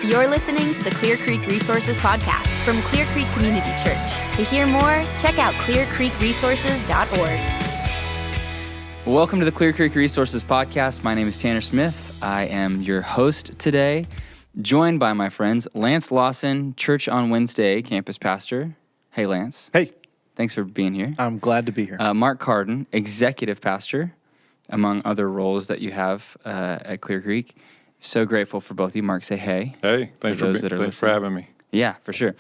You're listening to the Clear Creek Resources Podcast from Clear Creek Community Church. To hear more, check out clearcreekresources.org. Welcome to the Clear Creek Resources Podcast. My name is Tanner Smith. I am your host today, joined by my friends Lance Lawson, Church on Wednesday campus pastor. Hey, Lance. Hey. Thanks for being here. I'm glad to be here. Mark Carden, executive pastor, among other roles that you have at Clear Creek. So grateful for both of you. Mark, say hey. Hey, thanks for having me. Yeah, for sure.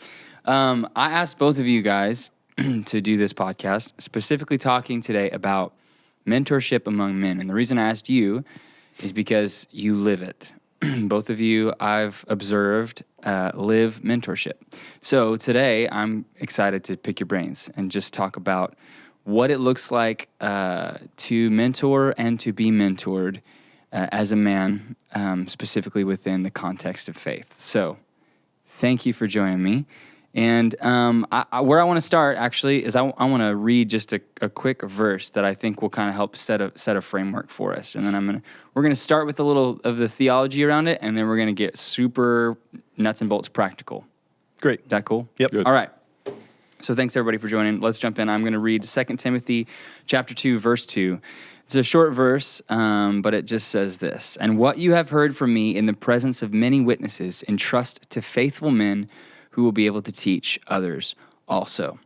I asked both of you guys to do this podcast, specifically talking today about mentorship among men. And the reason I asked you is because you live it. Both of you, I've observed, live mentorship. So today, I'm excited to pick your brains and just talk about what it looks like to mentor and to be mentored as a man, specifically within the context of faith. So thank you for joining me. And where I want to start, actually, is I want to read just a quick verse that I think will kind of help set a framework for us. And then we're going to start with a little of the theology around it, and then we're going to get super nuts and bolts practical. Great. Is that cool? Yep. Good. All right. So thanks, everybody, for joining. Let's jump in. I'm going to read 2 Timothy chapter 2, verse 2. It's a short verse, but it just says this: "And what you have heard from me in the presence of many witnesses, entrust to faithful men who will be able to teach others also."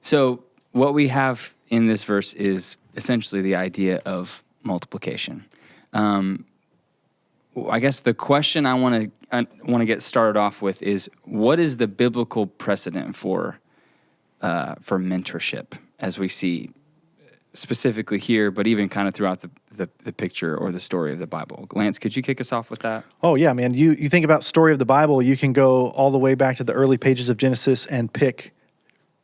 So what we have in this verse is essentially the idea of multiplication. I guess the question I want to get started off with is, what is the biblical precedent for mentorship, as we see specifically here, but even kind of throughout the picture or the story of the Bible? Lance, could you kick us off with that? Oh, yeah, man. You think about story of the Bible, you can go all the way back to the early pages of Genesis and pick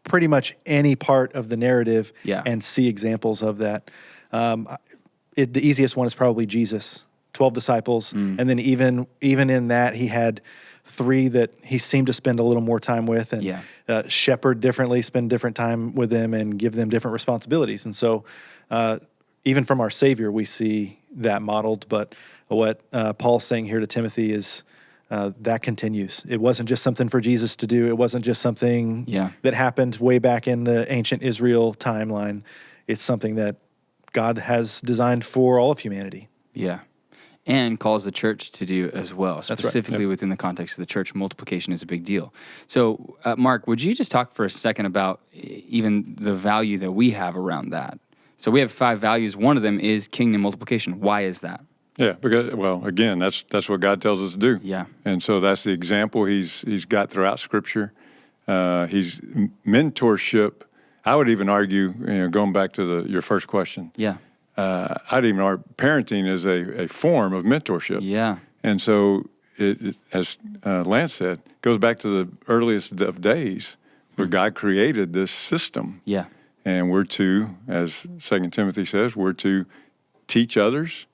pretty much any part of the narrative and see examples of that. The easiest one is probably Jesus, 12 disciples. And then even in that, he had 3 that he seemed to spend a little more time with and shepherd differently, spend different time with them and give them different responsibilities. And so even from our Savior, we see that modeled. But what Paul's saying here to Timothy is that continues. It wasn't just something for Jesus to do. It wasn't just something that happened way back in the ancient Israel timeline. It's something that God has designed for all of humanity. Yeah. And calls the church to do as well. Specifically That's right. Within the context of the church, multiplication is a big deal. So, Mark, would you just talk for a second about even the value that we have around that? So we have 5 values. One of them is kingdom multiplication. Why is that? Yeah, because, well, again, that's what God tells us to do. Yeah. And so that's the example he's got throughout Scripture. He's mentorship. I would even argue, going back to your first question. Yeah. I'd even argue parenting is a form of mentorship. Yeah. And so, it as Lance said, goes back to the earliest of days where God created this system. Yeah. And we're to, as 2 Timothy says, we're to teach others,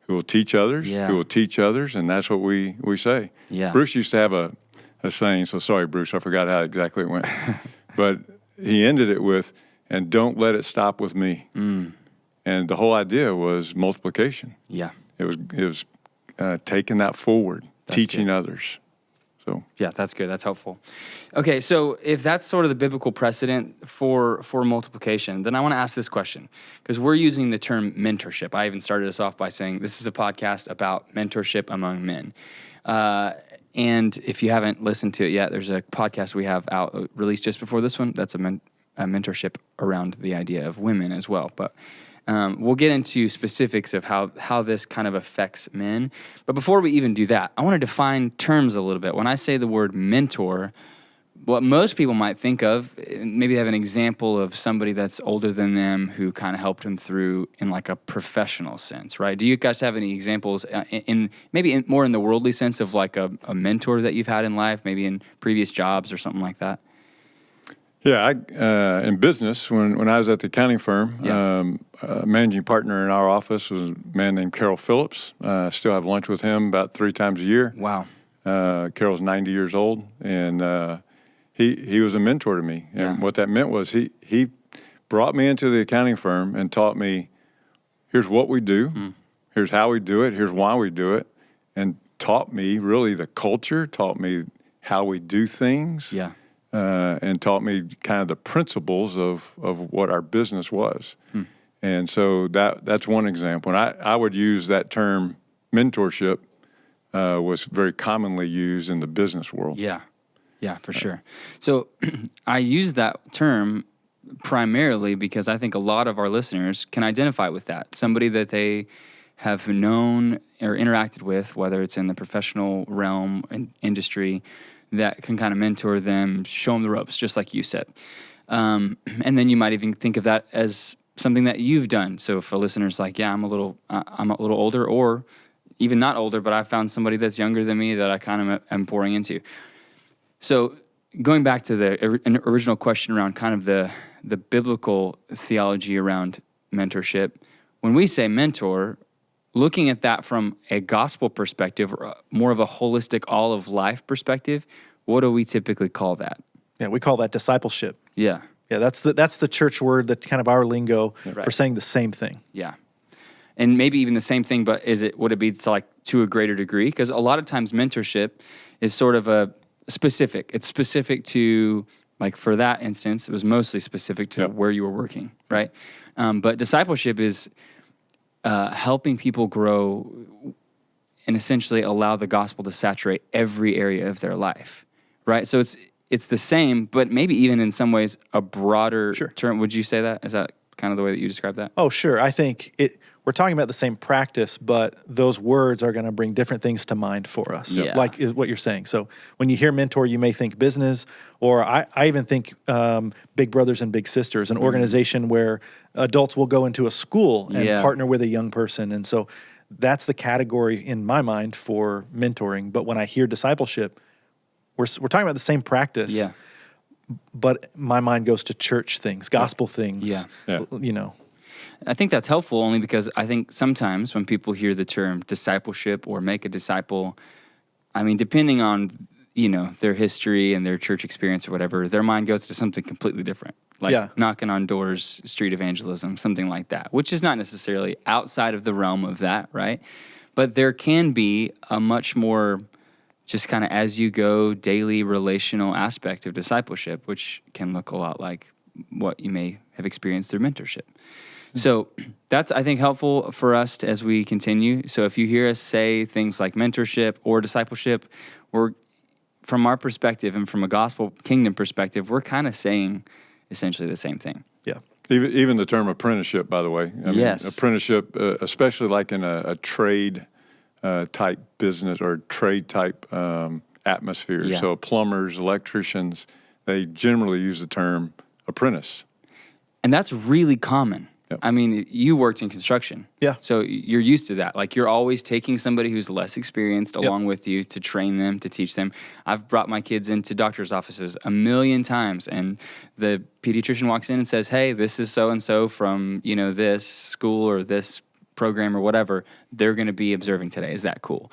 who will teach others, who will teach others, and that's what we say. Yeah. Bruce used to have a saying, so sorry, Bruce, I forgot how exactly it went. But he ended it with, "And don't let it stop with me." And the whole idea was multiplication. Yeah. It was taking that forward, teaching others. So yeah, that's good. That's helpful. Okay, so if that's sort of the biblical precedent for multiplication, then I want to ask this question, because we're using the term mentorship. I even started us off by saying this is a podcast about mentorship among men. And if you haven't listened to it yet, there's a podcast we have out released just before this one. That's a mentorship around the idea of women as well. But we'll get into specifics of how this kind of affects men. But before we even do that, I want to define terms a little bit. When I say the word mentor, what most people might think of, maybe they have an example of somebody that's older than them who kind of helped them through in like a professional sense, right? Do you guys have any examples more in the worldly sense of like a mentor that you've had in life, maybe in previous jobs or something like that? Yeah, in business, when I was at the accounting firm, managing partner in our office was a man named Carol Phillips. I still have lunch with him about 3 times a year. Wow. Carol's 90 years old, and he was a mentor to me. And what that meant was he brought me into the accounting firm and taught me, here's what we do, here's how we do it, here's why we do it, and taught me really the culture, taught me how we do things, and taught me kind of the principles of what our business was. And so that's one example. And I would use that term mentorship was very commonly used in the business world. Yeah, for sure. So I use that term primarily because I think a lot of our listeners can identify with that. Somebody that they have known or interacted with, whether it's in the professional realm and industry, that can kind of mentor them, show them the ropes, just like you said. And then you might even think of that as something that you've done. So if a listener's like, yeah, I'm a little older, or even not older, but I found somebody that's younger than me that I kind of am pouring into. So going back to the original question around kind of the biblical theology around mentorship, when we say mentor, looking at that from a gospel perspective, or more of a holistic all of life perspective, what do we typically call that? Yeah, we call that discipleship. Yeah. Yeah, that's the church word, that kind of our lingo for saying the same thing. Yeah. And maybe even the same thing, but would it be to a greater degree? Because a lot of times mentorship is sort of a specific. It's specific to, like for that instance, it was mostly specific to where you were working, right? But discipleship is helping people grow and essentially allow the gospel to saturate every area of their life, right? So it's the same, but maybe even in some ways a broader term. Would you say that? Is that kind of the way that you describe that? Oh, sure. I think we're talking about the same practice, but those words are going to bring different things to mind for us, like is what you're saying. So when you hear mentor, you may think business, or I even think Big Brothers and Big Sisters, an organization where adults will go into a school and partner with a young person. And so that's the category in my mind for mentoring. But when I hear discipleship, we're talking about the same practice. Yeah. But my mind goes to church things, gospel things, you know. I think that's helpful only because I think sometimes when people hear the term discipleship or make a disciple, I mean, depending on, their history and their church experience or whatever, their mind goes to something completely different. Like knocking on doors, street evangelism, something like that, which is not necessarily outside of the realm of that, right? But there can be a much more just kind of as you go daily relational aspect of discipleship, which can look a lot like what you may have experienced through mentorship. So that's, I think, helpful for us as we continue. So if you hear us say things like mentorship or discipleship, from our perspective and from a gospel kingdom perspective, we're kind of saying essentially the same thing. Yeah. Even the term apprenticeship, by the way. I mean, apprenticeship, especially like in a trade type business or trade type atmosphere. Yeah. So plumbers, electricians, they generally use the term apprentice. And that's really common. Yep. I mean, you worked in construction. Yeah. So you're used to that. Like you're always taking somebody who's less experienced along with you to train them, to teach them. I've brought my kids into doctor's offices 1,000,000 times, and the pediatrician walks in and says, hey, this is so-and-so from, this school or this program or whatever, they're going to be observing today. Is that cool?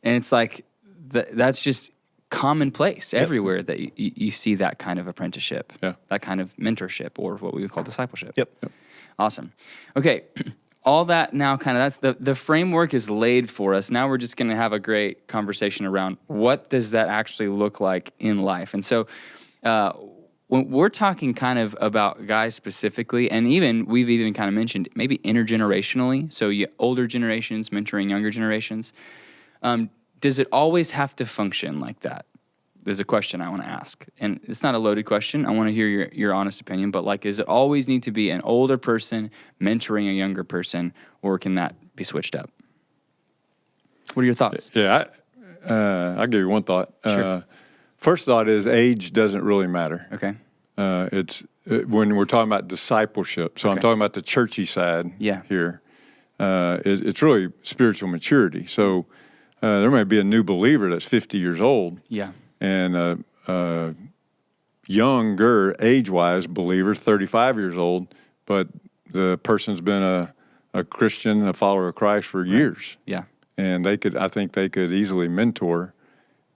And it's like, that's just commonplace everywhere that you see that kind of apprenticeship, that kind of mentorship, or what we would call discipleship. Yep. Awesome. Okay. All that now that's the framework is laid for us. Now we're just going to have a great conversation around what does that actually look like in life. And so when we're talking kind of about guys specifically, and we've even kind of mentioned maybe intergenerationally, so older generations mentoring younger generations, does it always have to function like that? There's a question I want to ask. And it's not a loaded question. I want to hear your honest opinion. But does it always need to be an older person mentoring a younger person, or can that be switched up? What are your thoughts? Yeah, I'll give you one thought. Sure. First thought is age doesn't really matter. Okay. It's when we're talking about discipleship. So I'm talking about the churchy side here. It's really spiritual maturity. So there may be a new believer that's 50 years old. Yeah. And a younger, age-wise believer, 35 years old, but the person's been a Christian, a follower of Christ for years. Yeah. And I think they could easily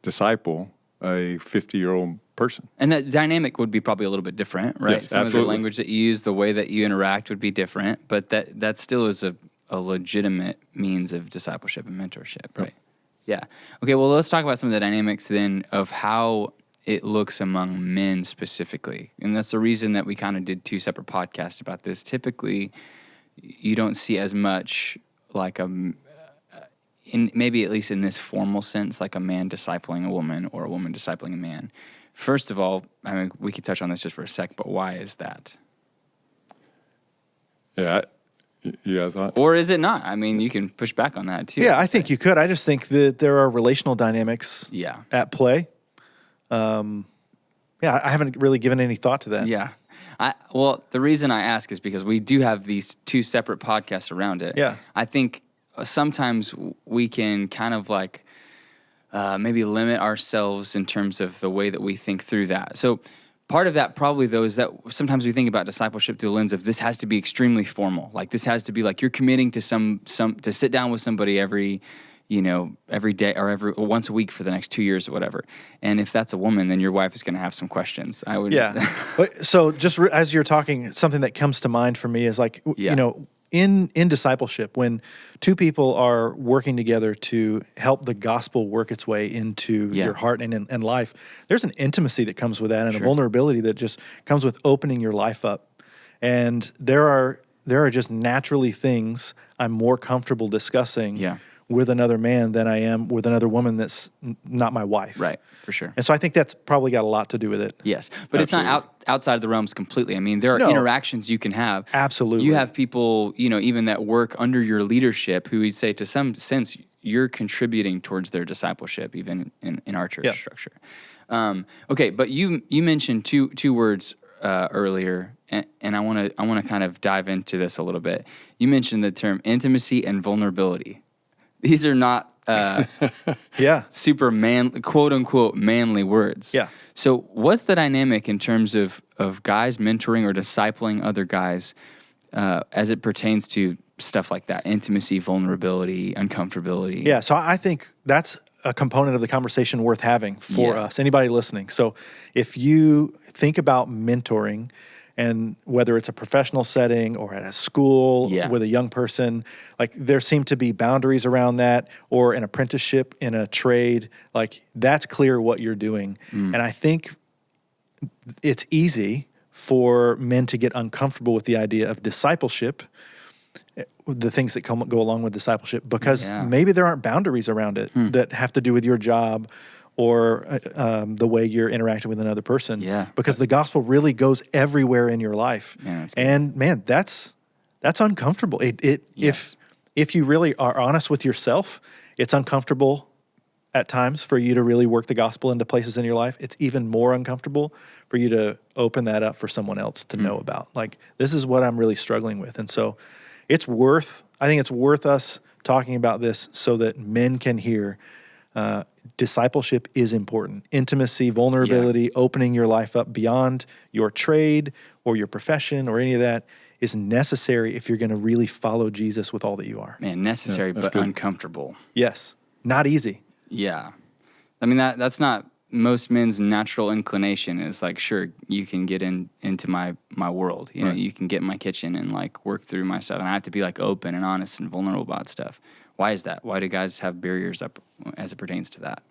disciple a 50-year-old person. And that dynamic would be probably a little bit different, right? Yes, Some absolutely. of the language that you use, the way that you interact would be different, but that still is a legitimate means of discipleship and mentorship, right? Yeah. Okay, well, let's talk about some of the dynamics then of how it looks among men specifically. And that's the reason that we kind of did 2 separate podcasts about this. Typically, you don't see as much like in maybe at least in this formal sense, like a man discipling a woman or a woman discipling a man. First of all, I mean, we could touch on this just for a sec, but why is that? Yeah, I thought. Or is it not? I mean, you can push back on that too. Yeah, I think you could. I just think that there are relational dynamics at play. I haven't really given any thought to that. Yeah. Well, the reason I ask is because we do have these 2 separate podcasts around it. Yeah. I think sometimes we can kind of like maybe limit ourselves in terms of the way that we think through that. So part of that probably, though, is that sometimes we think about discipleship through the lens of this has to be extremely formal. Like this has to be like you're committing to some to sit down with somebody every day or once a week for the next 2 years or whatever. And if that's a woman, then your wife is going to have some questions. I would. Yeah. So just as you're talking, something that comes to mind for me is like, in discipleship, when 2 people are working together to help the gospel work its way into your heart and life, there's an intimacy that comes with that and a vulnerability that just comes with opening your life up. And there are just naturally things I'm more comfortable discussing with another man than I am with another woman that's not my wife. Right, for sure. And so I think that's probably got a lot to do with it. Yes, but It's not outside of the realms completely. I mean, there are interactions you can have. Absolutely. You have people, even that work under your leadership who we'd say to some sense you're contributing towards their discipleship, even in our church structure. Okay, but you mentioned two words earlier, and I want to kind of dive into this a little bit. You mentioned the term intimacy and vulnerability. These are not super quote unquote manly words. Yeah. So what's the dynamic in terms of guys mentoring or discipling other guys as it pertains to stuff like that? Intimacy, vulnerability, uncomfortability. Yeah. So I think that's a component of the conversation worth having for us, anybody listening. So if you think about mentoring, and whether it's a professional setting or at a school with a young person, like there seem to be boundaries around that, or an apprenticeship in a trade, like that's clear what you're doing. And I think it's easy for men to get uncomfortable with the idea of discipleship, the things that go along with discipleship, because maybe there aren't boundaries around it that have to do with your job or the way you're interacting with another person. Yeah. Because the gospel really goes everywhere in your life. And man, that's uncomfortable. If you really are honest with yourself, it's uncomfortable at times for you to really work the gospel into places in your life. It's even more uncomfortable for you to open that up for someone else to know about. Like, this is what I'm really struggling with. And so I think it's worth us talking about this so that men can hear discipleship is important. Intimacy, vulnerability, opening your life up beyond your trade or your profession or any of that is necessary if you're going to really follow Jesus with all that you are. Man, necessary but good. Uncomfortable. Yes. Not easy. Yeah. I mean, that's not most men's natural inclination. Is like, sure, you can get into my world. You know, you can get in my kitchen and like work through my stuff. And I have to be like open and honest and vulnerable about stuff. Why is that? Why do guys have barriers up as it pertains to that?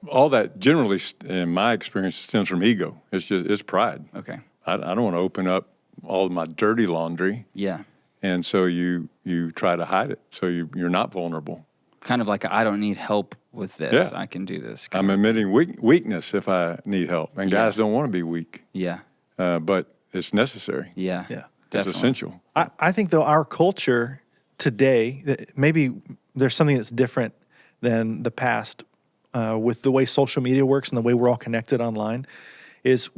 All that generally, in my experience, stems from ego. It's pride. Okay. I don't want to open up all of my dirty laundry. Yeah. And so you try to hide it. So you're not vulnerable. Kind of like, I don't need help with this. I can do this. I'm admitting weakness if I need help. And guys don't want to be weak. Yeah. But it's necessary. Yeah. Yeah. It's essential. I think, though, our culture today, maybe there's something that's different than the past with the way social media works and the way we're all connected online, is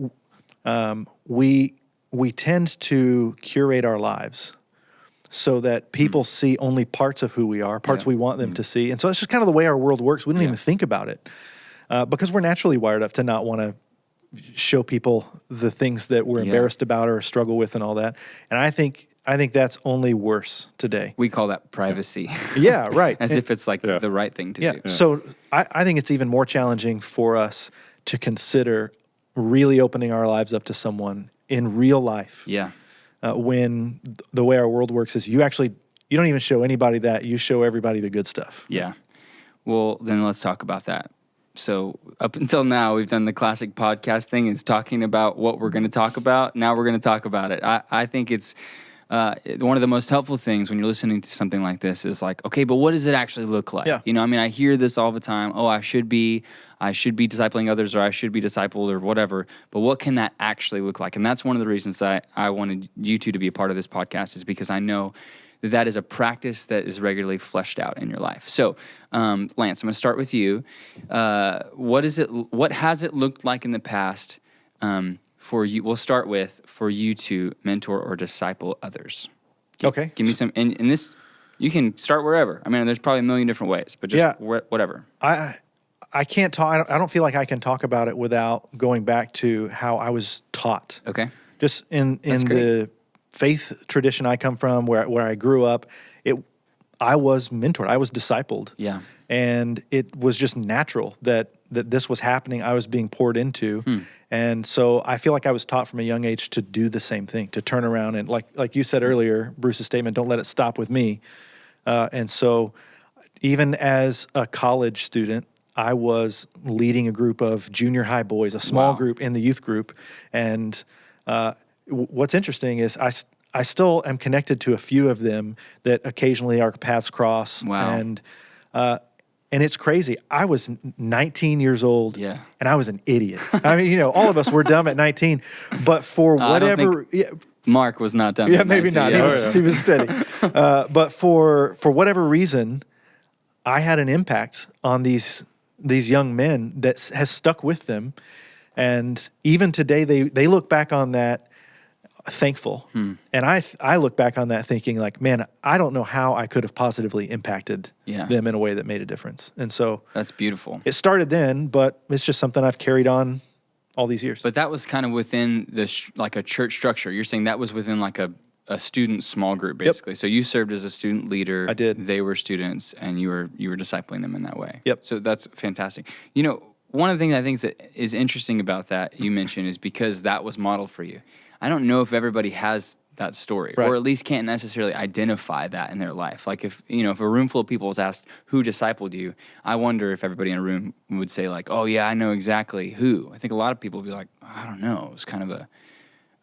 we tend to curate our lives so that people see only parts of who we are, parts we want them to see. And so that's just kind of the way our world works. We don't even think about it because we're naturally wired up to not want to show people the things that we're embarrassed about or struggle with and all that. And I think that's only worse today. We call that privacy. Yeah, right. As if it's like the right thing to do. Yeah. So I think it's even more challenging for us to consider really opening our lives up to someone in real life. Yeah. When the way our world works is you actually you don't even show anybody that. You show everybody the good stuff. Yeah. Well, then let's talk about that. So up until now, we've done the classic podcast thing. It's talking about what we're going to talk about. Now we're going to talk about it. I think it's one of the most helpful things when you're listening to something like this is like, okay, but what does it actually look like? Yeah. You know, I mean, I hear this all the time. Oh, I should be discipling others, or I should be discipled, or whatever. But what can that actually look like? And that's one of the reasons that I wanted you two to be a part of this podcast, is because I know that is a practice that is regularly fleshed out in your life. So, Lance, I'm going to start with you. What has it looked like in the past for you? We'll start with for you to mentor or disciple others. Okay. Give me some, and this, you can start wherever. I mean, there's probably a million different ways, but just whatever. I can't talk. I don't feel like I can talk about it without going back to how I was taught. Okay. Just in the faith tradition I come from, where I grew up, I was mentored. I was discipled. Yeah. And it was just natural that this was happening. I was being poured into. And so I feel like I was taught from a young age to do the same thing, to turn around and like you said earlier, Bruce's statement, don't let it stop with me. And so even as a college student, I was leading a group of junior high boys, a small group in the youth group. And what's interesting is I still am connected to a few of them that occasionally our paths cross. Wow. And it's crazy. I was 19 years old, and I was an idiot. I mean, all of us were dumb at 19, but for whatever... Mark was not dumb. Yeah, maybe not. He was steady. But for whatever reason, I had an impact on these young men that has stuck with them. And even today, they look back on that thankful. And I look back on that thinking like, man, I don't know how I could have positively impacted them in a way that made a difference. And so that's beautiful. It started then, but it's just something I've carried on all these years. But that was kind of within like a church structure. You're saying that was within like a student small group, basically. Yep. So you served as a student leader. I did. They were students, and you were discipling them in that way. Yep. So that's fantastic. One of the things I think that is interesting about that you mentioned is because that was modeled for you. I don't know if everybody has that story, or at least can't necessarily identify that in their life. Like if a room full of people was asked who discipled you, I wonder if everybody in a room would say like, oh yeah, I know exactly who. I think a lot of people would be like, I don't know. It was kind of a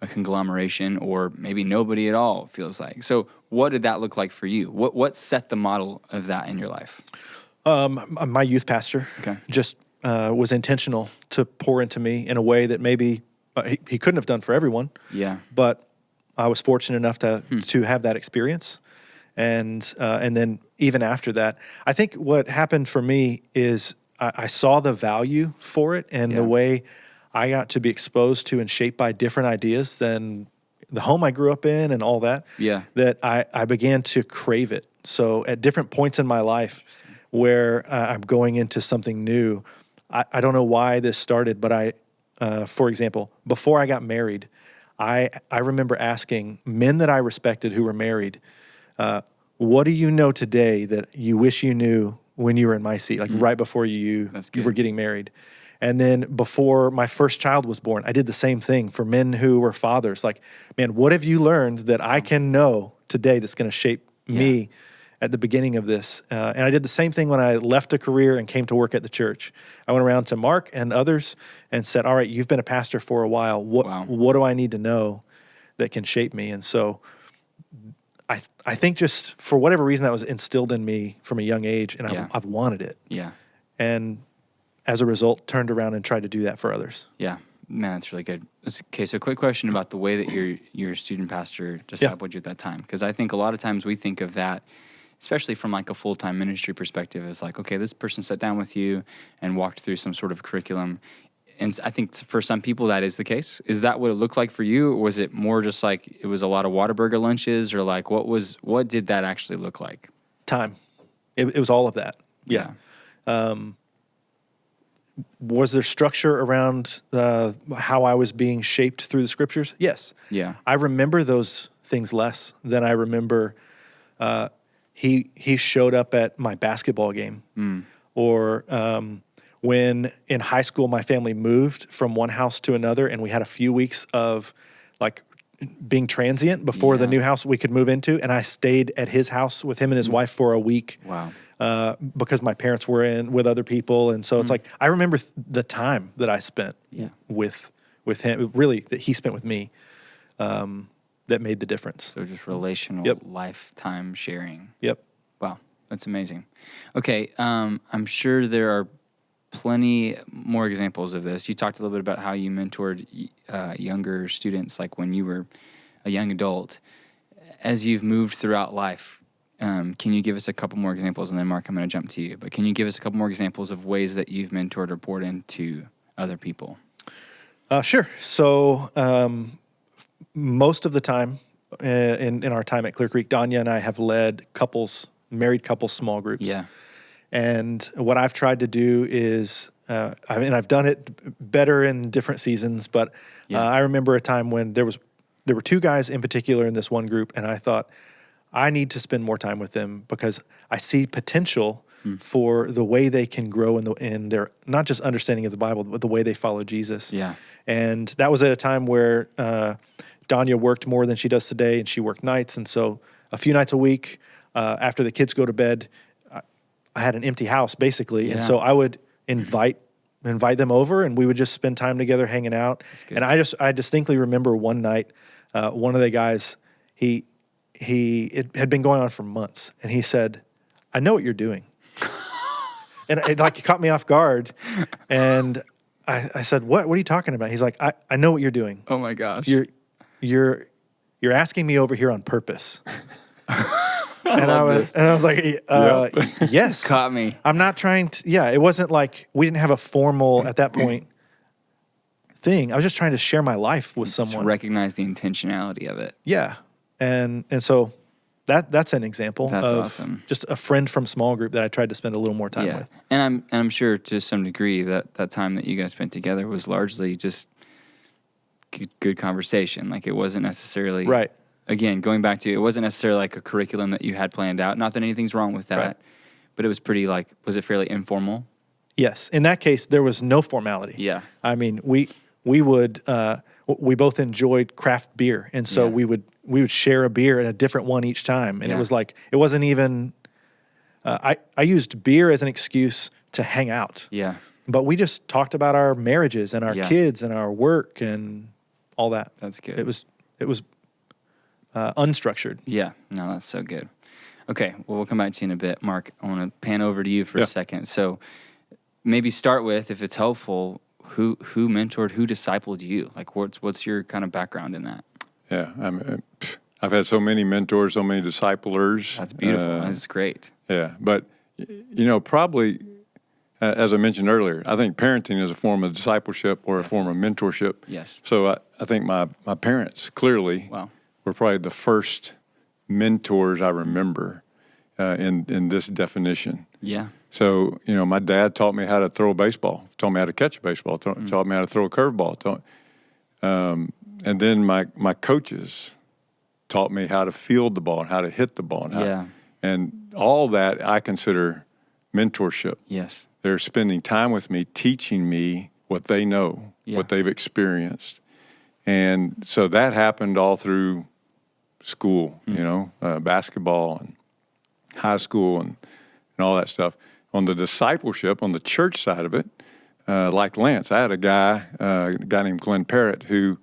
conglomeration, or maybe nobody at all, feels like. So what did that look like for you? What set the model of that in your life? My youth pastor just was intentional to pour into me in a way that maybe he couldn't have done for everyone. Yeah. But I was fortunate enough to have that experience. And then even after that, I think what happened for me is I saw the value for it, and the way I got to be exposed to and shaped by different ideas than the home I grew up in and all that, that I began to crave it. So at different points in my life where I'm going into something new, I don't know why this started, but for example, before I got married, I remember asking men that I respected who were married, what do you know today that you wish you knew when you were in my seat, like right before you were getting married? And then before my first child was born, I did the same thing for men who were fathers. Like, man, what have you learned that I can know today that's going to shape me at the beginning of this? And I did the same thing when I left a career and came to work at the church. I went around to Mark and others and said, all right, you've been a pastor for a while. What do I need to know that can shape me? And so I think just for whatever reason that was instilled in me from a young age, and I've wanted it. Yeah. And as a result, turned around and tried to do that for others. Yeah. Man, that's really good. Okay, so quick question about the way that your student pastor discipled you at that time. Because I think a lot of times we think of that, especially from like a full-time ministry perspective, as like, okay, this person sat down with you and walked through some sort of curriculum. And I think for some people that is the case. Is that what it looked like for you? Or was it more just like it was a lot of Whataburger lunches, or like what did that actually look like? Time. It was all of that. Yeah. Was there structure around how I was being shaped through the scriptures? Yes. Yeah. I remember those things less than I remember he showed up at my basketball game. Or when in high school my family moved from one house to another, and we had a few weeks of like being transient before the new house we could move into, and I stayed at his house with him and his wife for a week. Wow. Because my parents were in with other people, and so it's like I remember the time that I spent with him, really that he spent with me, that made the difference. So just relational lifetime sharing. Yep. Wow, that's amazing. Okay, I'm sure there are plenty more examples of this. You talked a little bit about how you mentored younger students, like when you were a young adult. As you've moved throughout life, can you give us a couple more examples? And then, Mark, I'm going to jump to you. But can you give us a couple more examples of ways that you've mentored or poured into other people? Sure. So most of the time in our time at Clear Creek, Danya and I have led married couples small groups. Yeah. And what I've tried to do is, I've done it better in different seasons, but I remember a time when there were two guys in particular in this one group, and I thought, I need to spend more time with them because I see potential for the way they can grow in their not just understanding of the Bible, but the way they follow Jesus. Yeah. And that was at a time where Danya worked more than she does today, and she worked nights. And so a few nights a week after the kids go to bed, I had an empty house basically. And so I would invite them over, and we would just spend time together hanging out. And I distinctly remember one night, one of the guys, it had been going on for months, and he said, "I know what you're doing." And it caught me off guard. And I said, What are you talking about? He's like, I know what you're doing. Oh my gosh. You're asking me over here on purpose. And I was like, yes. Caught me. I'm not trying to, it wasn't like we didn't have a formal, at that point, thing. I was just trying to share my life with someone. Just recognize the intentionality of it. Yeah. And so that's an example of awesome. Just a friend from small group that I tried to spend a little more time with. And I'm sure to some degree that time that you guys spent together was largely just good conversation. Like it wasn't necessarily right. Again, going back to it wasn't necessarily like a curriculum that you had planned out. Not that anything's wrong with that, but it was pretty was it fairly informal? Yes. In that case, there was no formality. Yeah. I mean, we both enjoyed craft beer, and so we would share a beer and a different one each time, and it was like it wasn't even. I used beer as an excuse to hang out. Yeah. But we just talked about our marriages and our kids and our work and all that. That's good. It was unstructured. Yeah. No, that's so good. Okay. Well, we'll come back to you in a bit, Mark. I want to pan over to you for a second. So maybe start with, if it's helpful, who mentored, who discipled you? Like, what's your kind of background in that? Yeah, I've had so many mentors, so many disciplers. That's beautiful. That's great. Yeah, but probably as I mentioned earlier, I think parenting is a form of discipleship or a form of mentorship. Yes. So I think my parents clearly were probably the first mentors I remember in this definition. Yeah. So, my dad taught me how to throw a baseball, taught me how to catch a baseball, taught me how to throw a curveball. And then my coaches taught me how to field the ball and how to hit the ball. And all that I consider mentorship. Yes. They're spending time with me, teaching me what they know, what they've experienced. And so that happened all through school, basketball and high school and all that stuff. On the discipleship, on the church side of it, like Lance, I had a guy named Glenn Parrott who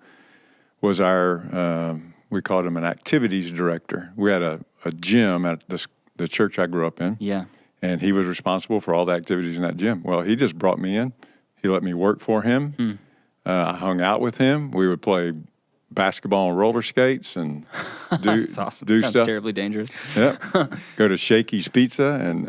was our, we called him an activities director. We had a gym at the church I grew up in. Yeah. And he was responsible for all the activities in that gym. Well, he just brought me in. He let me work for him. I hung out with him. We would play basketball and roller skates and do That's awesome. do Sounds stuff. Terribly dangerous. Yeah. Go to Shakey's Pizza and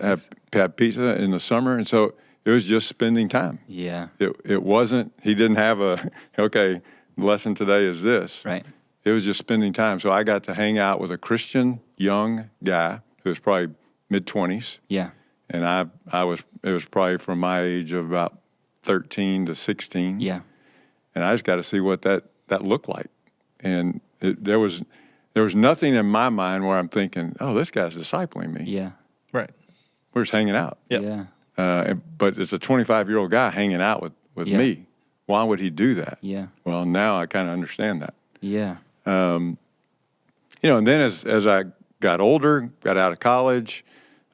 have pizza in the summer. And so it was just spending time. Yeah. It wasn't, he didn't have the lesson today is this. Right. It was just spending time. So I got to hang out with a Christian young guy who was probably mid-20s. Yeah. And it was probably from my age of about 13 to 16. Yeah. And I just got to see what that looked like. And there was nothing in my mind where I'm thinking, oh, this guy's discipling me. Yeah. Right. We're just hanging out. Yep. Yeah. But it's a 25-year-old guy hanging out with me. Why would he do that? Yeah. Well, now I kind of understand that. Yeah. And then as I got older, got out of college,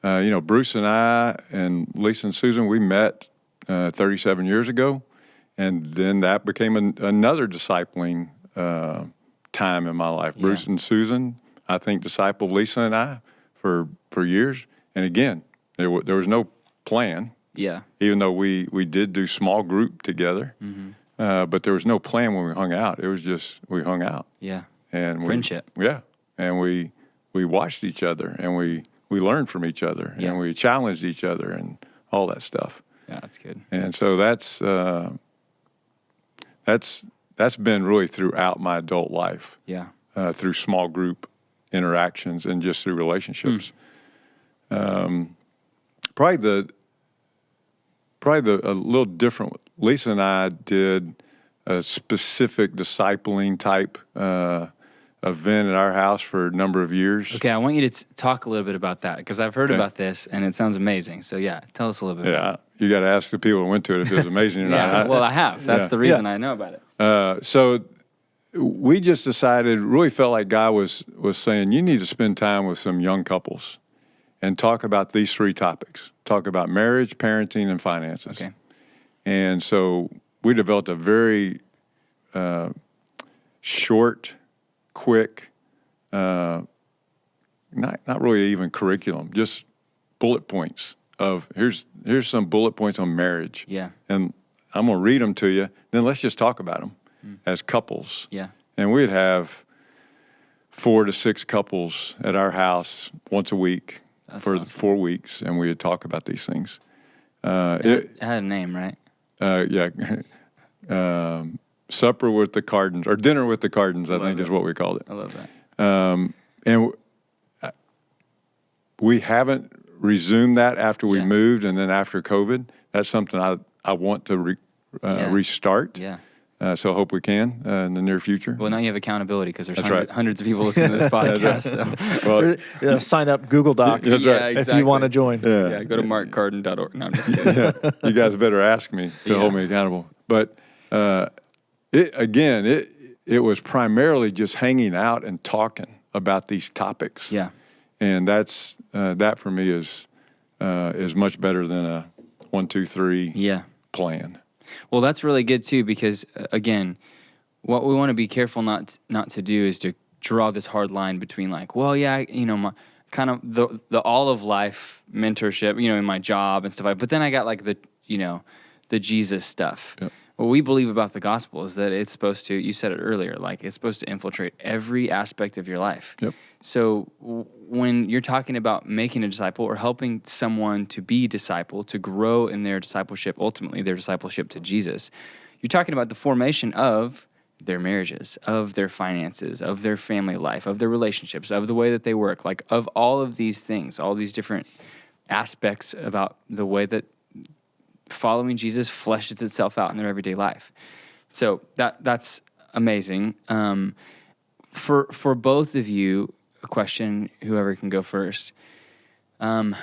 Bruce and I and Lisa and Susan, we met 37 years ago. And then that became another discipling time in my life. Yeah. Bruce and Susan, I think, discipled Lisa and I for years. And again, there was no plan. Yeah. Even though we did do small group together, but there was no plan when we hung out. It was just we hung out. Yeah. And friendship. And we watched each other, and we learned from each other, and we challenged each other, and all that stuff. Yeah, that's good. And so that's been really throughout my adult life. Yeah. Through small group interactions and just through relationships. Probably a little different. Lisa and I did a specific discipling type event at our house for a number of years. Okay, I want you to talk a little bit about that because I've heard about this and it sounds amazing. So tell us a little bit. Yeah, you got to ask the people who went to it if it was amazing or not. Well, I have. That's the reason I know about it. So we just decided, really felt like God was saying, you need to spend time with some young couples and talk about these three topics. Talk about marriage, parenting, and finances. Okay. And so we developed a very short, quick, not really even curriculum, just bullet points of here's some bullet points on marriage. Yeah. And I'm going to read them to you. Then let's just talk about them as couples. Yeah. And we'd have 4 to 6 couples at our house once a week. That's for awesome. 4 weeks, and we would talk about these things. It had a name, right? Supper with the Cardens, or dinner with the Cardens, I think is what we called it. I love that. And we haven't resumed that after we moved, and then after COVID. That's something I want to restart. Yeah. So I hope we can in the near future. Well, now you have accountability because there's hundreds of people listening to this podcast. So. Sign up Google Doc if you want to join. Yeah, go to markcarden.org. No, I'm just kidding. You guys better ask me to hold me accountable. But it was primarily just hanging out and talking about these topics. Yeah. And that's that for me is much better than a 1, 2, 3 plan. Well, that's really good too, because again, what we want to be careful not to do is to draw this hard line between my kind of the all of life mentorship, in my job and stuff. But then I got like the Jesus stuff. Yep. What we believe about the gospel is that it's supposed to, you said it earlier, like it's supposed to infiltrate every aspect of your life. Yep. So when you're talking about making a disciple or helping someone to be discipled, to grow in their discipleship, ultimately their discipleship to Jesus, you're talking about the formation of their marriages, of their finances, of their family life, of their relationships, of the way that they work, like of all of these things, all these different aspects about the way that following Jesus fleshes itself out in their everyday life. So that's amazing. For both of you, a question, whoever can go first. At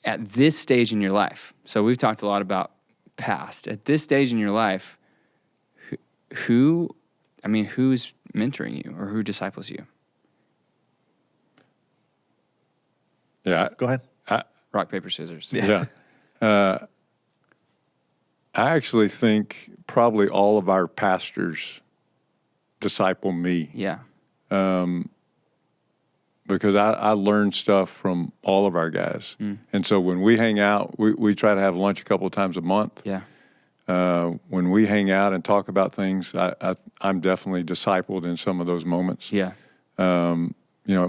this stage in your life, so we've talked a lot about past. At this stage in your life, who's mentoring you or who disciples you? Yeah. Go ahead. Rock, paper, scissors. Yeah. I actually think probably all of our pastors disciple me. Yeah. Because I learn stuff from all of our guys. And so when we hang out, we try to have lunch a couple of times a month. Yeah. When we hang out and talk about things, I'm definitely discipled in some of those moments. Yeah. In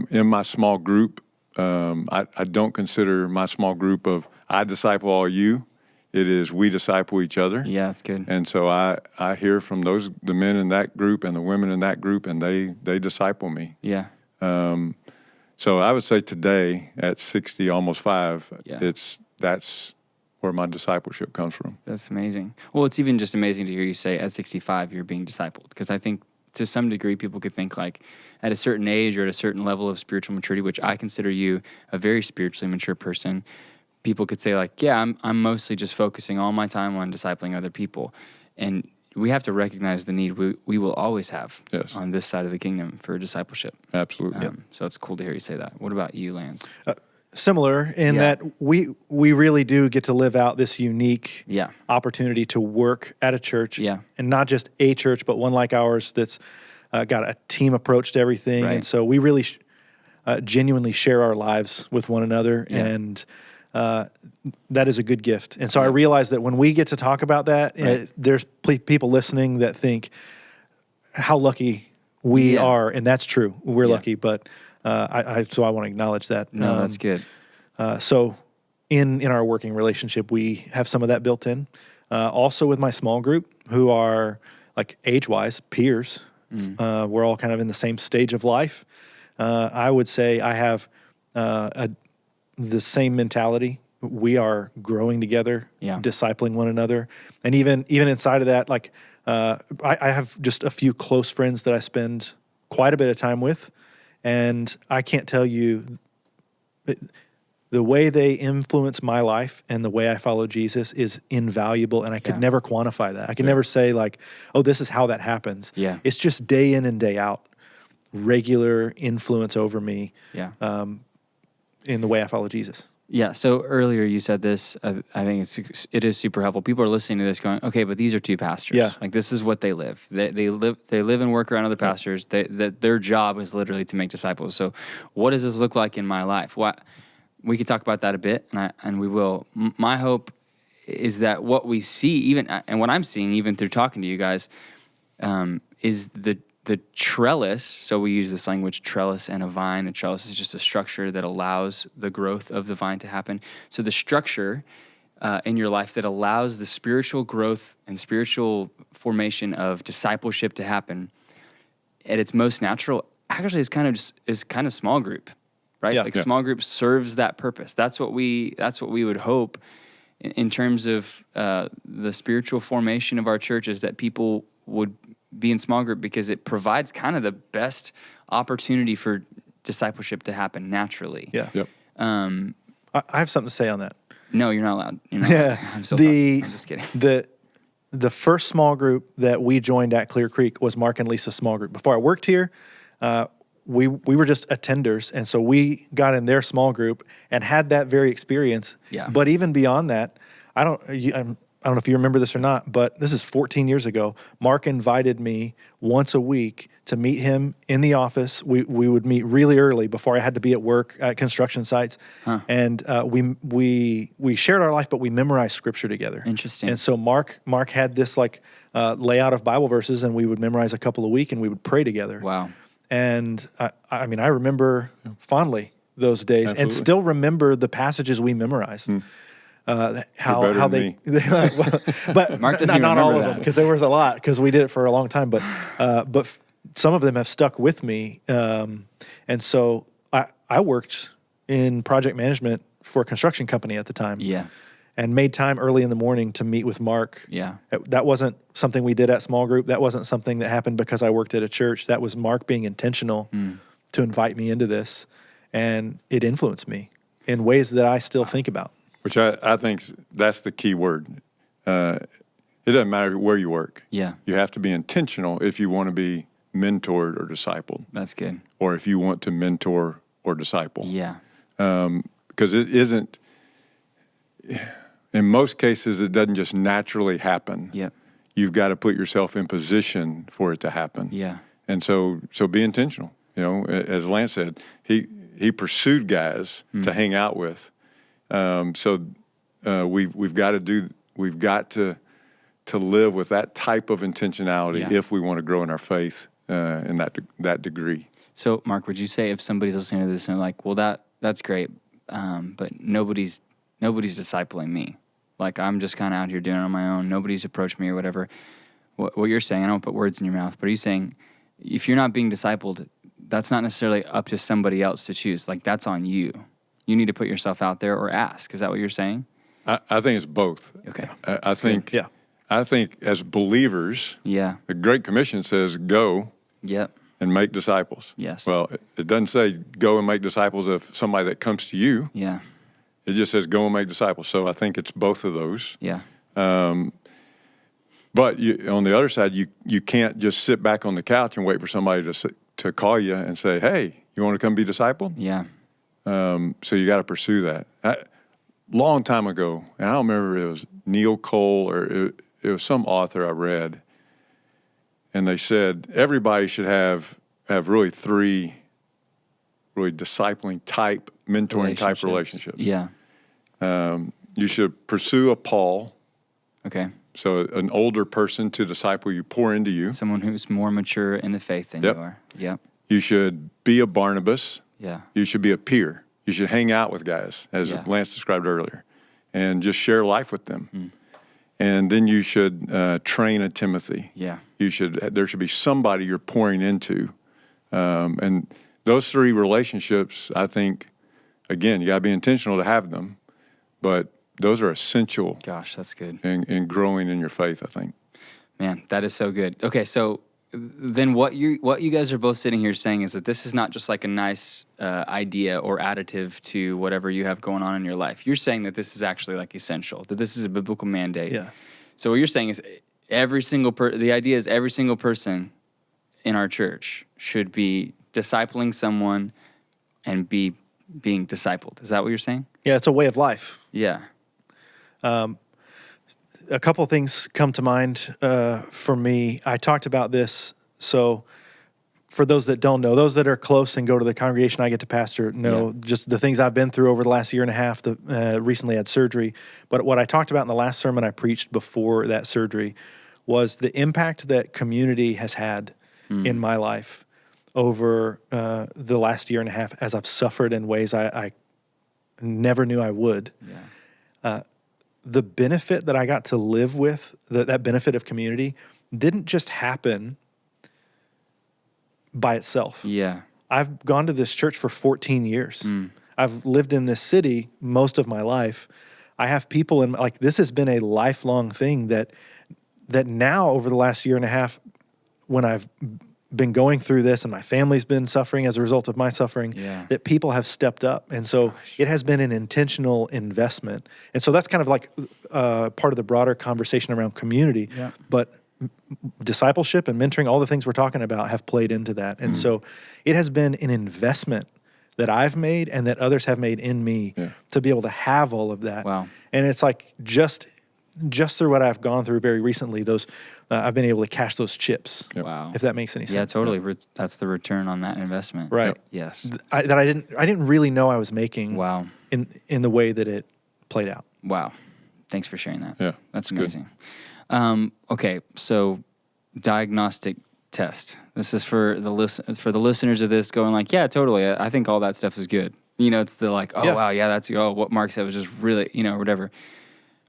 my small group, I don't consider my small group of I disciple all you. It is we disciple each other. Yeah, that's good. And so I hear from the men in that group and the women in that group, and they disciple me. Yeah. So I would say today at 60, almost 5, that's where my discipleship comes from. That's amazing. Well, it's even just amazing to hear you say at 65 you're being discipled, because I think to some degree people could think like at a certain age or at a certain level of spiritual maturity, which I consider you a very spiritually mature person, people could say like, yeah, I'm mostly just focusing all my time on discipling other people. And we have to recognize the need we will always have Yes. on this side of the kingdom for discipleship. Absolutely. So it's cool to hear you say that. What about you, Lance? Similar in that we really do get to live out this unique opportunity to work at a church, and not just a church, but one like ours that's got a team approach to everything. Right. And so we really genuinely share our lives with one another, and that is a good gift. And so I realize that when we get to talk about that, there's people listening that think how lucky we are, and that's true. We're lucky, but so I want to acknowledge that. No, that's good. So in our working relationship, we have some of that built in. Also with my small group, who are like age-wise peers, we're all kind of in the same stage of life. I would say I have the same mentality. We are growing together, discipling one another, and even inside of that, like I have just a few close friends that I spend quite a bit of time with, and I can't tell you the way they influence my life and the way I follow Jesus is invaluable, and I could never quantify that. I could never say like, oh, this is how that happens. Yeah. It's just day in and day out, regular influence over me in the way I follow Jesus. Yeah. So earlier you said this. I think it is super helpful. People are listening to this, going, "Okay, but these are two pastors. Yeah. Like this is what they live. They live and work around other pastors. Their job is literally to make disciples. So, what does this look like in my life? We could talk about that a bit, and we will. My hope is that what we see, and what I'm seeing, even through talking to you guys, is the trellis. So we use this language, trellis and a vine. A trellis is just a structure that allows the growth of the vine to happen. So the structure in your life that allows the spiritual growth and spiritual formation of discipleship to happen at its most natural, actually is kind of small group, right? Small group serves that purpose. That's what we would hope in terms of the spiritual formation of our church, is that people would be in small group because it provides kind of the best opportunity for discipleship to happen naturally. Yeah. Yep. I have something to say on that. No, you're not allowed. You're not allowed. I'm so sorry. I'm just kidding. The first small group that we joined at Clear Creek was Mark and Lisa's small group. Before I worked here, we were just attenders, and so we got in their small group and had that very experience. Yeah. But even beyond that, I don't know if you remember this or not, but this is 14 years ago. Mark invited me once a week to meet him in the office. We would meet really early before I had to be at work at construction sites. And we shared our life, but we memorized scripture together. Interesting. And so Mark had this layout of Bible verses, and we would memorize a couple a week, and we would pray together. Wow. And I mean, I remember fondly those days. Absolutely. And still remember the passages we memorized. How they, but Mark doesn't even not all remember of that. them, because there was a lot, because we did it for a long time. But some of them have stuck with me, and so I worked in project management for a construction company at the time. Yeah. And made time early in the morning to meet with Mark. Yeah. That wasn't something we did at small group. That wasn't something that happened because I worked at a church. That was Mark being intentional to invite me into this, and it influenced me in ways that I still think about. Which I think that's the key word. It doesn't matter where you work. Yeah. You have to be intentional if you want to be mentored or discipled. That's good. Or if you want to mentor or disciple. Yeah. Because it isn't, in most cases, it doesn't just naturally happen. Yep. You've got to put yourself in position for it to happen. Yeah. And so be intentional. You know, as Lance said, he pursued guys to hang out with. We've got to live with that type of intentionality if we want to grow in our faith in that degree. So, Mark, would you say if somebody's listening to this and they're like, well, that's great, but nobody's discipling me. Like, I'm just kind of out here doing it on my own. Nobody's approached me or whatever. What you're saying, I don't put words in your mouth, but are you saying if you're not being discipled, that's not necessarily up to somebody else to choose? Like, that's on you. You need to put yourself out there or ask. Is that what you're saying? I think it's both. Okay. I think as believers, Yeah. the Great Commission says go Yep. and make disciples. Yes. Well, it doesn't say go and make disciples of somebody that comes to you. Yeah. It just says go and make disciples. So I think it's both of those. Yeah. But on the other side, you can't just sit back on the couch and wait for somebody to call you and say, hey, you want to come be discipled? Yeah. So you got to pursue that. Long time ago, and I don't remember if it was Neil Cole or it was some author I read, and they said everybody should have really 3 really discipling type, mentoring type relationships. Yeah. You should pursue a Paul. Okay. So an older person to disciple you, pour into you. Someone who's more mature in the faith than you are. Yep. You should be a Barnabas. Yeah. You should be a peer. You should hang out with guys, as Lance described earlier, and just share life with them. And then you should train a Timothy. Yeah. There should be somebody you're pouring into. And those 3 relationships, I think, again, you got to be intentional to have them, but those are essential. Gosh, that's good. In growing in your faith, I think. Man, that is so good. Okay, so then what you guys are both sitting here saying is that this is not just like a nice idea or additive to whatever you have going on in your life. You're saying that this is actually like essential, that this is a biblical mandate. Yeah. So what you're saying is the idea is every single person in our church should be discipling someone and being discipled. Is that what you're saying? Yeah, it's a way of life. Yeah. A couple things come to mind for me. I talked about this. So for those that don't know, those that are close and go to the congregation I get to pastor know just the things I've been through over the last year and a half. Recently had surgery. But what I talked about in the last sermon I preached before that surgery was the impact that community has had in my life over the last year and a half as I've suffered in ways I never knew I would. Yeah. The benefit that I got to live with, that benefit of community, didn't just happen by itself. Yeah. I've gone to this church for 14 years. I've lived in this city most of my life. I have people this has been a lifelong thing that now over the last year and a half, when I've been going through this and my family's been suffering as a result of my suffering, that people have stepped up. And so it has been an intentional investment. And so that's kind of like part of the broader conversation around community. Yeah. But discipleship and mentoring, all the things we're talking about have played into that. And so it has been an investment that I've made and that others have made in me to be able to have all of that. Wow. And it's like just through what I've gone through very recently, I've been able to cash those chips. Yep. Wow. If that makes any sense. Yeah, totally. That's the return on that investment. Right. Yep. Yes. I didn't really know I was making. Wow. In the way that it played out. Wow. Thanks for sharing that. Yeah. That's amazing. Okay, so diagnostic test. This is for the listeners of this going like, yeah, totally. I think all that stuff is good. It's the like, wow, yeah, that's what Mark said was just really, whatever.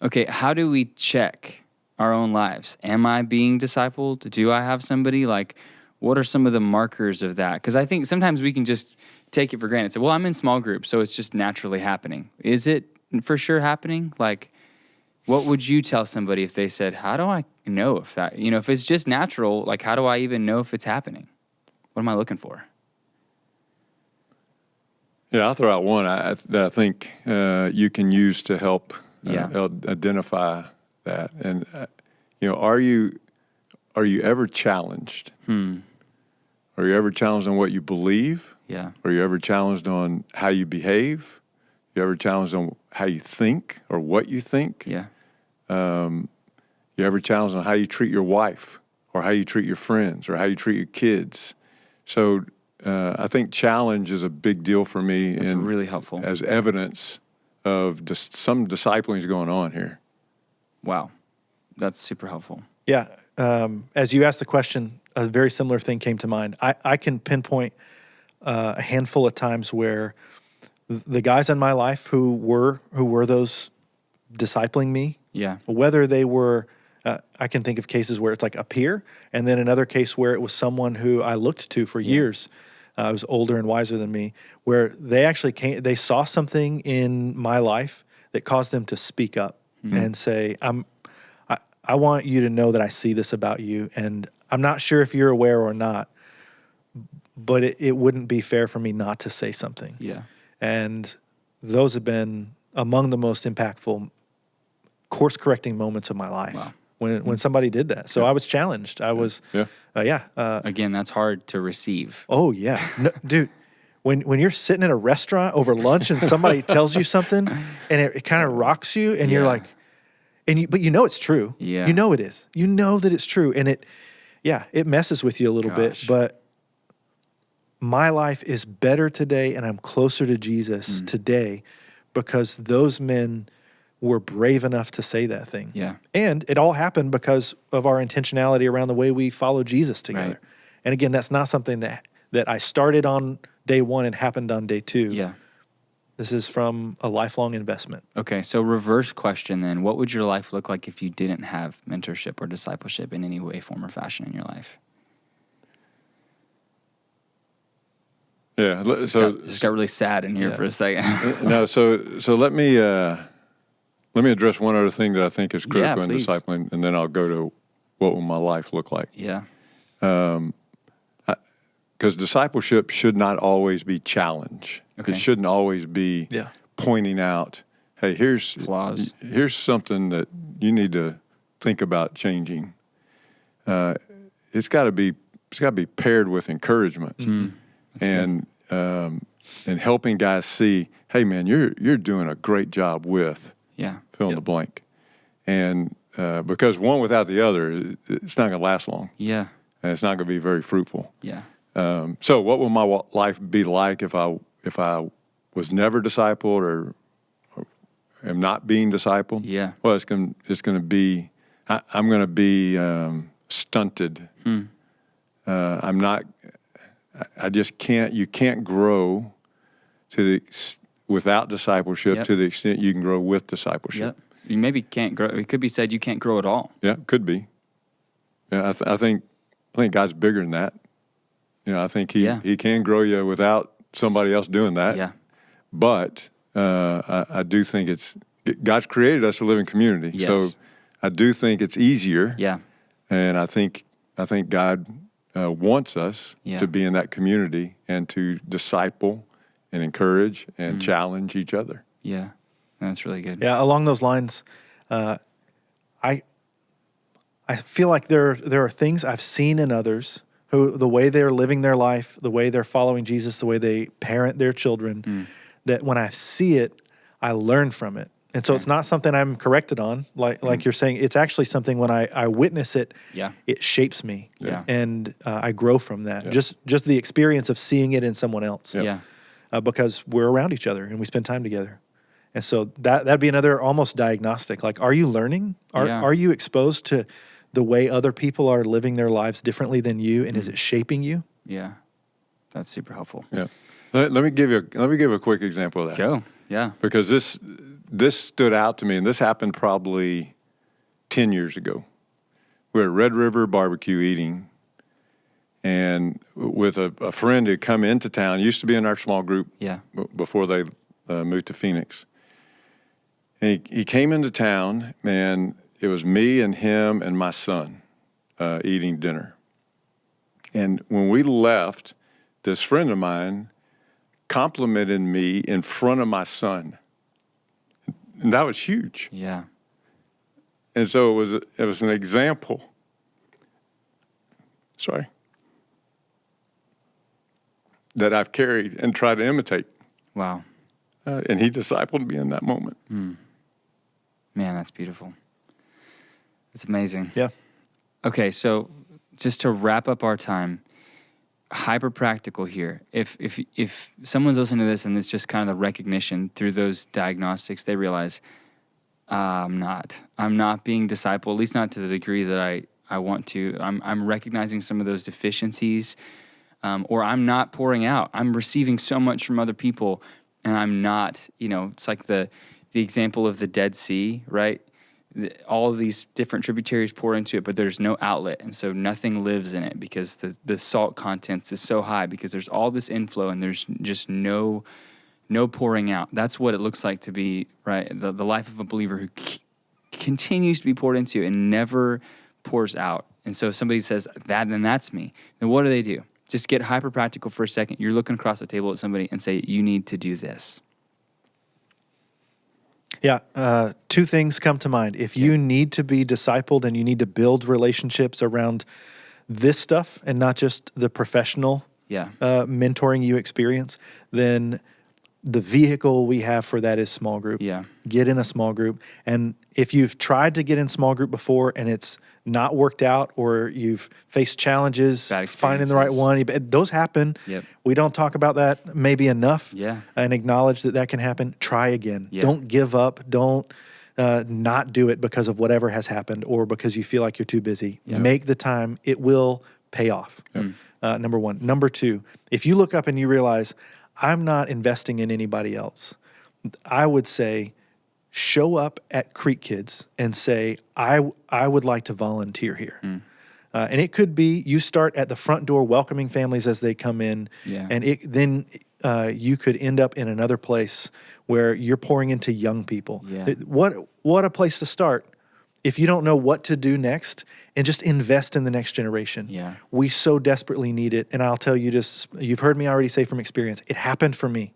Okay, how do we check our own lives? Am I being discipled? Do I have somebody? Like, what are some of the markers of that? Because I think sometimes we can just take it for granted. Say, well, I'm in small groups, so it's just naturally happening. Is it for sure happening? Like, what would you tell somebody if they said, how do I know if that, if it's just natural, like, how do I even know if it's happening? What am I looking for? Yeah, I'll throw out one that I think you can use to help identify that. And, are you ever challenged? Are you ever challenged on what you believe? Yeah. Are you ever challenged on how you behave? You ever challenged on how you think or what you think? Yeah. You ever challenged on how you treat your wife or how you treat your friends or how you treat your kids? So I think challenge is a big deal for me. That's really helpful. As evidence of some discipling is going on here. Wow. That's super helpful. Yeah. As you asked the question, a very similar thing came to mind. I can pinpoint a handful of times where the guys in my life who were those discipling me, whether they were, I can think of cases where it's like a peer, and then another case where it was someone who I looked to for years, was older and wiser than me, where they actually they saw something in my life that caused them to speak up and say, I want you to know that I see this about you, and I'm not sure if you're aware or not, but it wouldn't be fair for me not to say something. Yeah. And those have been among the most impactful course-correcting moments of my life. Wow. when somebody did that. So I was challenged. I was, Again, that's hard to receive. Oh yeah, no, dude. When you're sitting at a restaurant over lunch and somebody tells you something and it kind of rocks you and you're like, but you know it's true. Yeah. You know it is. You know that it's true, and it messes with you a little bit. But my life is better today, and I'm closer to Jesus today because those men were brave enough to say that thing. Yeah. And it all happened because of our intentionality around the way we follow Jesus together. Right. And again, that's not something that I started on day one and happened on day two. Yeah. This is from a lifelong investment. Okay, so reverse question then. What would your life look like if you didn't have mentorship or discipleship in any way, form, or fashion in your life? Yeah, Just got really sad in here for a second. No, so let me address one other thing that I think is critical in please. discipling, and then I'll go to what will my life look like. Yeah. Because discipleship should not always be challenge. Okay. It shouldn't always be pointing out, hey, here's flaws. Here's something that you need to think about changing. It's got to be paired with encouragement and helping guys see, hey man, you're doing a great job with fill in the blank, and because one without the other, it's not going to last long. Yeah. And it's not going to be very fruitful. Yeah. So what will my life be like if I was never discipled or am not being discipled? Yeah. Well, it's going to be, I'm going to be stunted. I'm not. I just can't. You can't grow without discipleship to the extent you can grow with discipleship. Yep. You maybe can't grow. It could be said you can't grow at all. Yeah, could be. Yeah, I think God's bigger than that. I think he can grow you without somebody else doing that. Yeah. But I do think God's created us to live in community. Yes. So I do think it's easier. Yeah. And I think God wants us to be in that community and to disciple and encourage and challenge each other. Yeah. That's really good. Yeah, along those lines, I feel like there are things I've seen in others who, the way they're living their life, the way they're following Jesus, the way they parent their children, that when I see it, I learn from it. And so it's not something I'm corrected on, like you're saying. It's actually something when I witness it, it shapes me, and I grow from that. Yeah. Just the experience of seeing it in someone else, because we're around each other and we spend time together. And so that'd be another almost diagnostic. Like, are you learning? Are you exposed to the way other people are living their lives differently than you, and is it shaping you? Yeah, that's super helpful. Yeah, let me give a quick example of that. Go, yeah. Because this stood out to me, and this happened probably 10 years ago. We were at Red River Barbecue eating, and with a friend who'd come into town, used to be in our small group before they moved to Phoenix. And he came into town, and it was me and him and my son eating dinner. And when we left, this friend of mine complimented me in front of my son. And that was huge. Yeah. And so it was an example. Sorry. That I've carried and tried to imitate. Wow. And he discipled me in that moment. Man, that's beautiful. It's amazing. Yeah. Okay, so just to wrap up our time, hyper practical here. If someone's listening to this and it's just kind of the recognition through those diagnostics, they realize I'm not being discipled, at least not to the degree that I want to. I'm recognizing some of those deficiencies, or I'm not pouring out. I'm receiving so much from other people, and I'm not. It's like the example of the Dead Sea, right? All of these different tributaries pour into it, but there's no outlet, and so nothing lives in it because the salt contents is so high because there's all this inflow and there's just no pouring out. That's what it looks like to be, right, the life of a believer who continues to be poured into and never pours out. And so if somebody says that, then that's me. Then what do? Just get hyper practical for a second. You're looking across the table at somebody and say, you need to do this. Yeah. Two things come to mind. If you need to be discipled and you need to build relationships around this stuff and not just the professional mentoring you experience, then the vehicle we have for that is small group. Yeah. Get in a small group. And if you've tried to get in small group before and it's not worked out, or you've faced challenges finding the right one, those happen. Yep. We don't talk about that maybe enough Yeah. and acknowledge that can happen. Try again. Yeah. Don't give up. Don't not do it because of whatever has happened or because you feel like you're too busy. Yep. Make the time. It will pay off. Number one. Number two, if you look up and you realize, I'm not investing in anybody else, I would say, show up at Creek Kids and say, I would like to volunteer here. And it could be you start at the front door welcoming families as they come in, and then you could end up in another place where you're pouring into young people. What a place to start if you don't know what to do next, and just invest in the next generation. We so desperately need it. And I'll tell you, you've heard me already say from experience, it happened for me.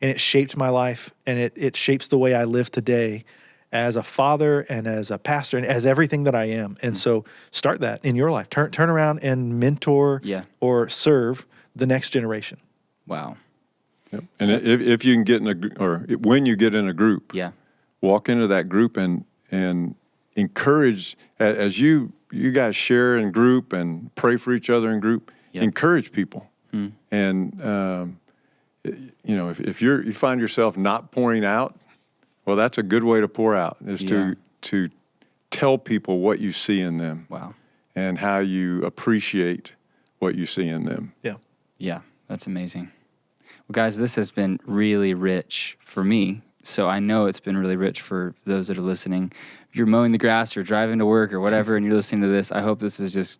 And it shaped my life, and it shapes the way I live today as a father and as a pastor and as everything that I am. And so start that in your life. Turn around and mentor or serve the next generation. Wow. Yep. And so, if you can get when you get in a group, walk into that group and encourage, as you guys share in group and pray for each other in group, encourage people. And, if you find yourself not pouring out, well, that's a good way to pour out, is to tell people what you see in them. Wow. And how you appreciate what you see in them. Yeah, that's amazing. Well, guys, this has been really rich for me. So I know it's been really rich for those that are listening. If you're mowing the grass or driving to work or whatever, and you're listening to this, I hope this has just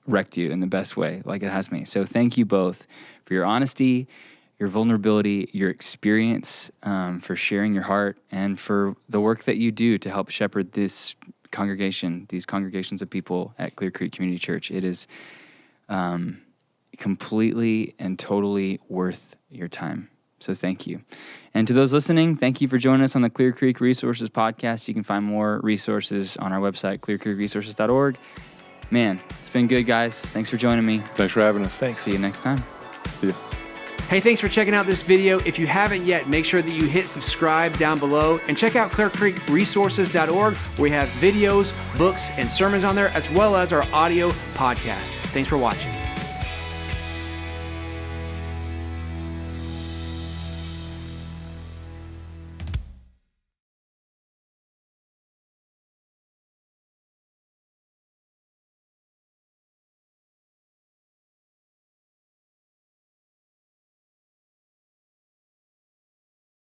wrecked you in the best way, like it has me. So thank you both for your honesty, your vulnerability, your experience, for sharing your heart, and for the work that you do to help shepherd this congregation, these congregations of people at Clear Creek Community Church. It is completely and totally worth your time. So thank you. And to those listening, thank you for joining us on the Clear Creek Resources podcast. You can find more resources on our website, clearcreekresources.org. Man, it's been good, guys. Thanks for joining me. Thanks for having us. Thanks. See you next time. See ya. Hey, thanks for checking out this video. If you haven't yet, make sure that you hit subscribe down below and check out clearcreekresources.org, where we have videos, books, and sermons on there, as well as our audio podcast. Thanks for watching.